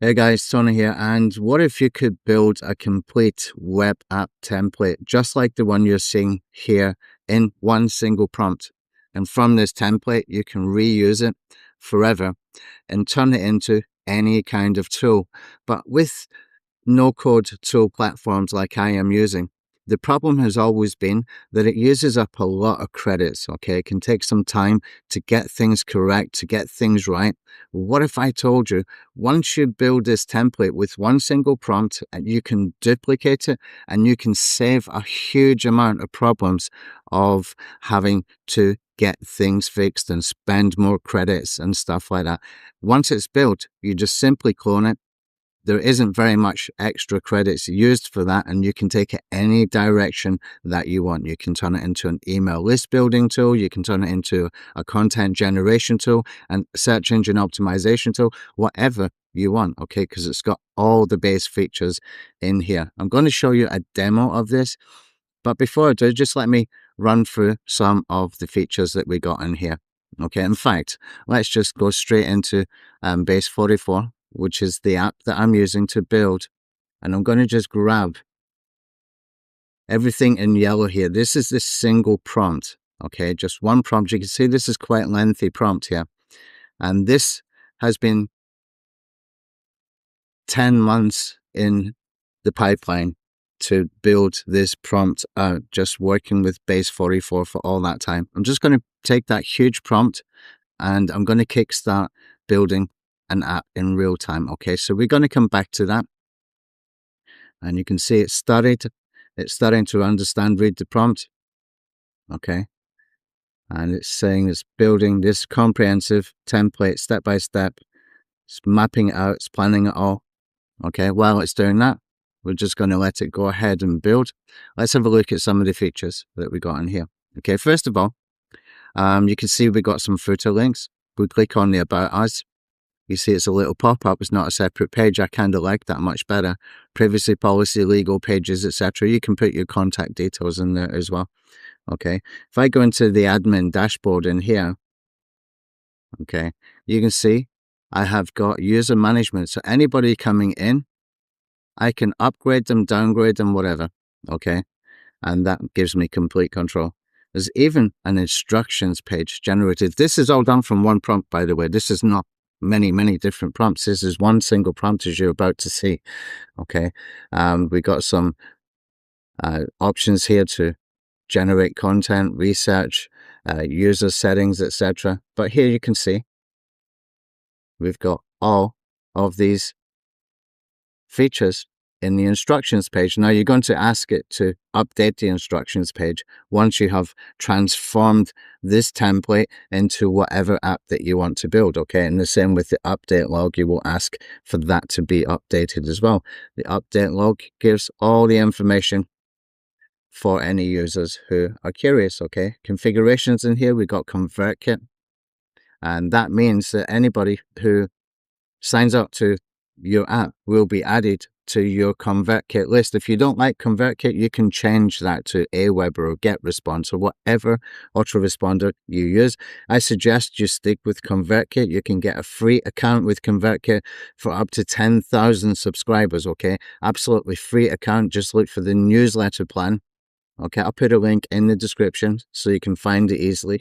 Hey guys, Tony here, and what if you could build a complete web app template just like the one you're seeing here in one single prompt? And from this template, you can reuse it forever and turn it into any kind of tool. But with no-code tool platforms like I am using, the problem has always been that it uses up a lot of credits, okay? It can take some time to get things correct, to get things right. What if I told you, once you build this template with one single prompt, and you can duplicate it and you can save a huge amount of problems of having to get things fixed and spend more credits and stuff like that. Once it's built, you just simply clone it. There isn't very much extra credits used for that, and you can take it any direction that you want. You can turn it into an email list building tool, you can turn it into a content generation tool and search engine optimization tool, whatever you want, okay, because it's got all the base features in here. I'm going to show you a demo of this, but before I do, just let me run through some of the features that we got in here. Okay, in fact, let's just go straight into Base 44, which is the app that I'm using to build. And I'm going to just grab everything in yellow here. This is this single prompt, okay, just one prompt. You can see this is quite lengthy prompt here. And this has been 10 months in the pipeline to build this prompt out, just working with Base 44 for all that time. I'm just going to take that huge prompt and I'm going to kickstart building an app in real time. Okay, so we're going to come back to that. And you can see it's starting to understand, read the prompt. Okay. And it's saying it's building this comprehensive template step by step. It's mapping it out, it's planning it all. Okay, while it's doing that, we're just going to let it go ahead and build. Let's have a look at some of the features that we got in here. Okay, first of all, you can see we got some footer links. We click on the About Us. You see it's a little pop-up, it's not a separate page. I kind of like that much better. Privacy policy, legal pages, etc. You can put your contact details in there as well. Okay, if I go into the admin dashboard in here, okay, you can see I have got user management. So anybody coming in, I can upgrade them, downgrade them, whatever. Okay, and that gives me complete control. There's even an instructions page generated. This is all done from one prompt, by the way. This is not many different prompts. This is one single prompt, as you're about to see. Okay, we got some options here to generate content, research, user settings, etc. But here you can see we've got all of these features in the instructions page. Now you're going to ask it to update the instructions page once you have transformed this template into whatever app that you want to build. Okay, and the same with the update log, you will ask for that to be updated as well. The update log gives all the information for any users who are curious. Okay, configurations in here, we got ConvertKit, and that means that anybody who signs up to your app will be added to your ConvertKit list. If you don't like ConvertKit, you can change that to Aweber or GetResponse or whatever autoresponder you use. I suggest you stick with ConvertKit. You can get a free account with ConvertKit for up to 10,000 subscribers. Okay, absolutely free account. Just look for the newsletter plan. Okay, I'll put a link in the description so you can find it easily.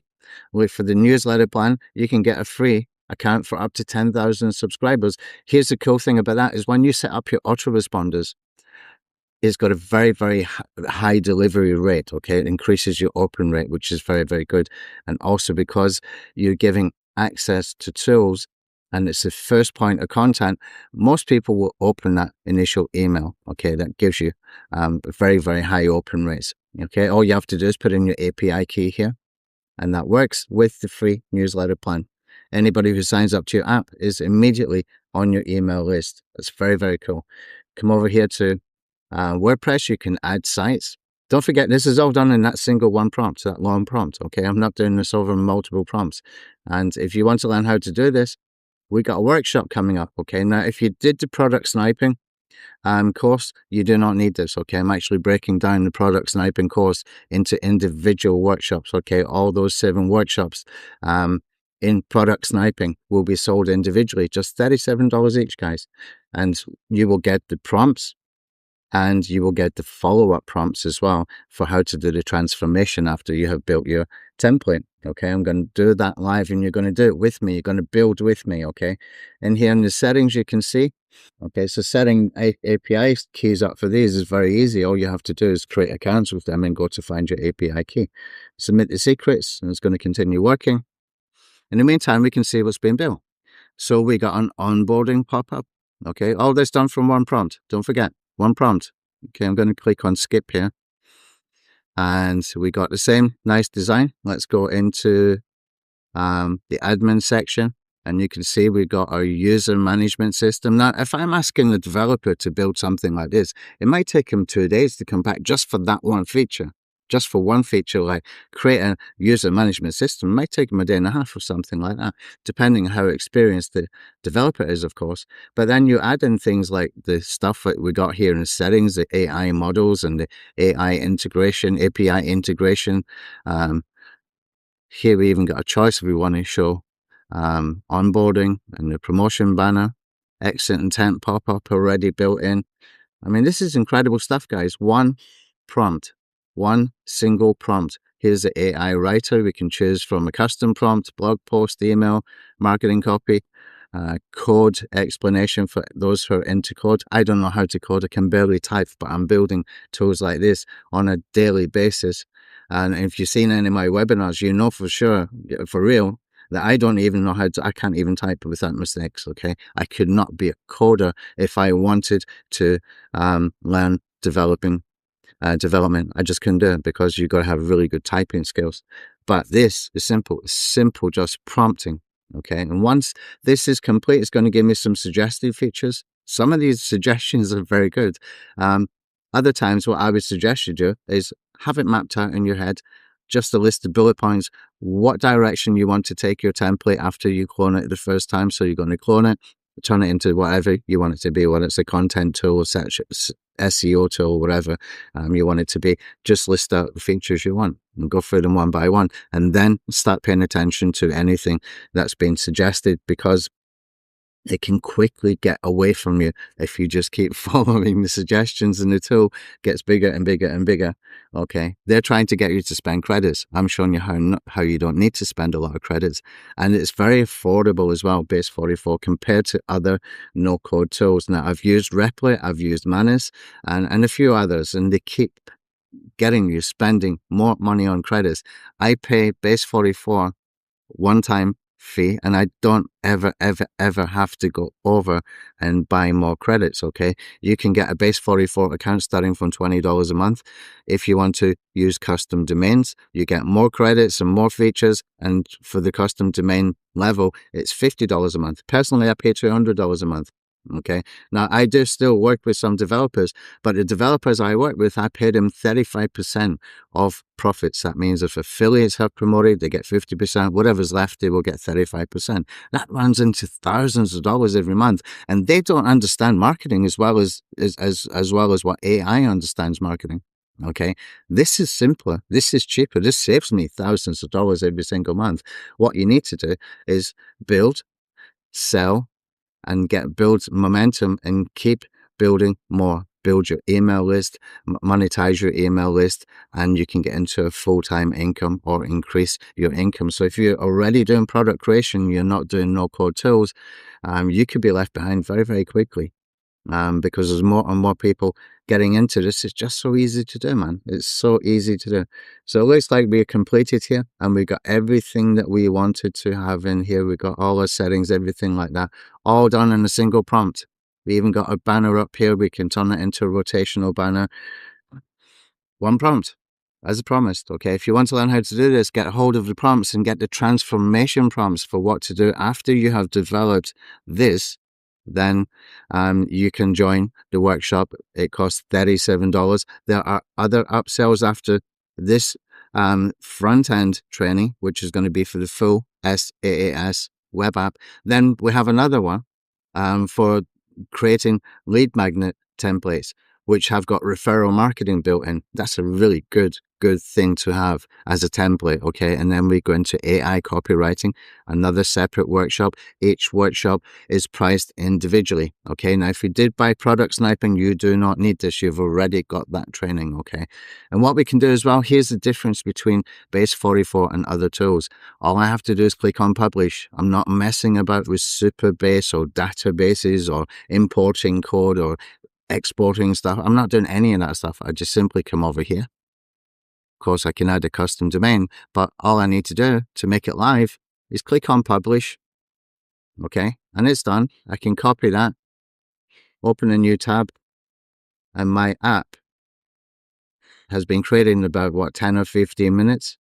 Look for the newsletter plan. You can get a free account for up to 10,000 subscribers. Here's the cool thing about that is when you set up your autoresponders, it's got a very high delivery rate. Okay, it increases your open rate, which is very good. And also because you're giving access to tools and it's the first point of contact, most people will open that initial email. Okay, that gives you very high open rates. Okay, all you have to do is put in your API key here, and that works with the free newsletter plan. Anybody who signs up to your app is immediately on your email list. That's very cool. Come over here to WordPress. You can add sites. Don't forget, this is all done in that single one prompt, that long prompt. Okay, I'm not doing this over multiple prompts. And if you want to learn how to do this, we got a workshop coming up. Okay, now if you did the product sniping course, you do not need this. Okay, I'm actually breaking down the product sniping course into individual workshops. Okay, all those 7 workshops in product sniping will be sold individually, just $37 each, guys. And you will get the prompts, and you will get the follow-up prompts as well for how to do the transformation after you have built your template. Okay, I'm going to do that live, and you're going to do it with me. You're going to build with me. Okay, and here in the settings, you can see. Okay, so setting API keys up for these is very easy. All you have to do is create accounts with them and go to find your API key. Submit the secrets, and it's going to continue working. In the meantime, we can see what's been built. So we got an onboarding pop-up. Okay, all this done from one prompt. Don't forget, one prompt. Okay, I'm going to click on skip here. And we got the same nice design. Let's go into the admin section. And you can see we got our user management system. Now, if I'm asking the developer to build something like this, it might take him 2 days to come back just for that one feature. Just for one feature, like create a user management system, it might take him a day and a half or something like that, depending on how experienced the developer is, of course. But then you add in things like the stuff that we got here in the settings, the AI models and the AI integration, API integration. Here we even got a choice if we want to show onboarding and the promotion banner, exit intent pop-up already built in. I mean, this is incredible stuff, guys. One prompt, one single prompt. Here's the AI writer. We can choose from a custom prompt, blog post, email, marketing copy, code explanation for those who are into code. I don't know how to code. I can barely type, but I'm building tools like this on a daily basis. And if you've seen any of my webinars, you know for sure, for real, that I don't even know I can't even type without mistakes, okay? I could not be a coder if I wanted to learn development. I just couldn't do it because you've got to have really good typing skills. But this is simple. It's simple, just prompting, okay? And once this is complete, it's going to give me some suggested features. Some of these suggestions are very good. Other times, what I would suggest you do is have it mapped out in your head, just a list of bullet points, what direction you want to take your template after you clone it the first time. So you're going to clone it, turn it into whatever you want it to be, whether it's a content tool, such SEO tool, whatever you want it to be. Just list out the features you want and go through them one by one, and then start paying attention to anything that's been suggested, because it can quickly get away from you if you just keep following the suggestions, and the tool gets bigger and bigger and bigger. Okay, they're trying to get you to spend credits. I'm showing you how you don't need to spend a lot of credits, and it's very affordable as well, base 44, compared to other no-code tools. Now, I've used Replit, I've used Manus, and a few others, and they keep getting you spending more money on credits. I pay base 44 one-time fee, and I don't ever have to go over and buy more credits. Okay, you can get a base 44 account starting from $20 a month. If you want to use custom domains, you get more credits and more features, and for the custom domain level, it's $50 a month. Personally, I pay $200 a month. Okay, now I do still work with some developers, but the developers I work with, I pay them 35% of profits. That means if affiliates have promoted, they get 50%. Whatever's left, they will get 35%. That runs into thousands of dollars every month, and they don't understand marketing as well as what AI understands marketing. Okay, this is simpler. This is cheaper. This saves me thousands of dollars every single month. What you need to do is build, sell, and build momentum and keep building more. Build your email list, monetize your email list, and you can get into a full-time income or increase your income. So if you're already doing product creation, you're not doing no-code tools, you could be left behind very, very quickly. Because there's more and more people getting into this. It's just so easy to do, man. It's so easy to do. So it looks like we're completed here, and we got everything that we wanted to have in here. We got all our settings, everything like that, all done in a single prompt. We even got a banner up here. We can turn it into a rotational banner. One prompt, as promised. Okay, if you want to learn how to do this, get a hold of the prompts and get the transformation prompts for what to do after you have developed this. Then you can join the workshop. It costs $37. There are other upsells after this front-end training, which is going to be for the full SaaS web app. Then we have another one for creating lead magnet templates, which have got referral marketing built in. That's a really good good thing to have as a template, okay? And then we go into AI copywriting, another separate workshop. Each workshop is priced individually, okay? Now, if you did buy product sniping, you do not need this. You've already got that training, okay? And what we can do as well, here's the difference between Base 44 and other tools. All I have to do is click on publish. I'm not messing about with Superbase or databases or importing code or exporting stuff. I'm not doing any of that stuff. I just simply come over here. Of course, I can add a custom domain, but all I need to do to make it live is click on publish. Okay, and it's done. I can copy that, open a new tab, and my app has been created in about, 10 or 15 minutes,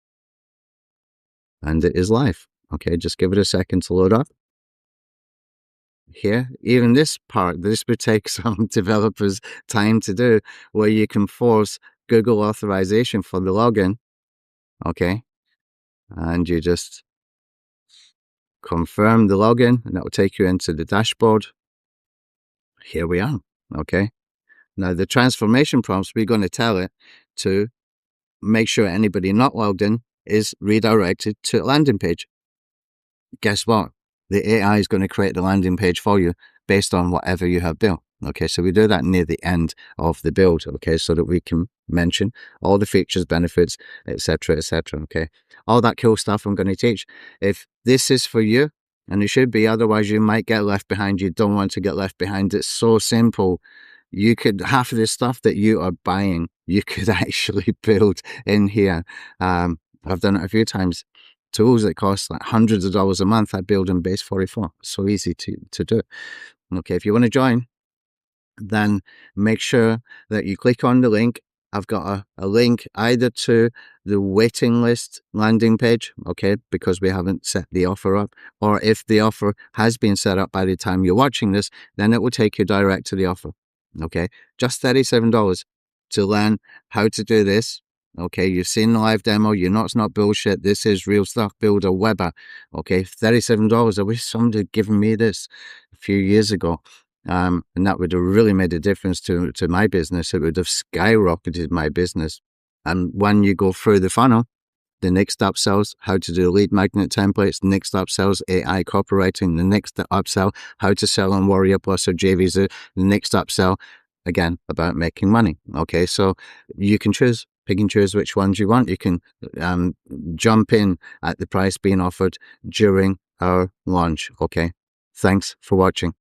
and it is live. Okay, just give it a second to load up. Here, even this part, this would take some developers time to do, where you can force Google authorization for the login. Okay, and you just confirm the login, and that will take you into the dashboard. Here we are. Okay, now the transformation prompts, we're going to tell it to make sure anybody not logged in is redirected to a landing page. Guess what? The AI is going to create the landing page for you based on whatever you have built. Okay, so we do that near the end of the build, okay, so that we can mention all the features, benefits, etc., etc., okay? All that cool stuff I'm going to teach. If this is for you, and it should be, otherwise you might get left behind. You don't want to get left behind. It's so simple. You could, half of the stuff that you are buying, you could actually build in here. I've done it a few times. Tools that cost like hundreds of dollars a month, I build in Base 44. So easy to do. Okay, if you want to join, then make sure that you click on the link. I've got a link either to the waiting list landing page, okay, because we haven't set the offer up, or if the offer has been set up by the time you're watching this, then it will take you direct to the offer, okay? Just $37 to learn how to do this. Okay, you've seen the live demo. You know it's not bullshit. This is real stuff. Build a Weber. Okay, $37. I wish somebody had given me this a few years ago. And that would have really made a difference to my business. It would have skyrocketed my business. And when you go through the funnel, the next upsells how to do lead magnet templates, the next upsells AI copywriting, the next upsell how to sell on Warrior Plus or JVZoo, the next upsell again about making money. Okay, so you can pick and choose which ones you want. You can jump in at the price being offered during our launch. Okay, thanks for watching.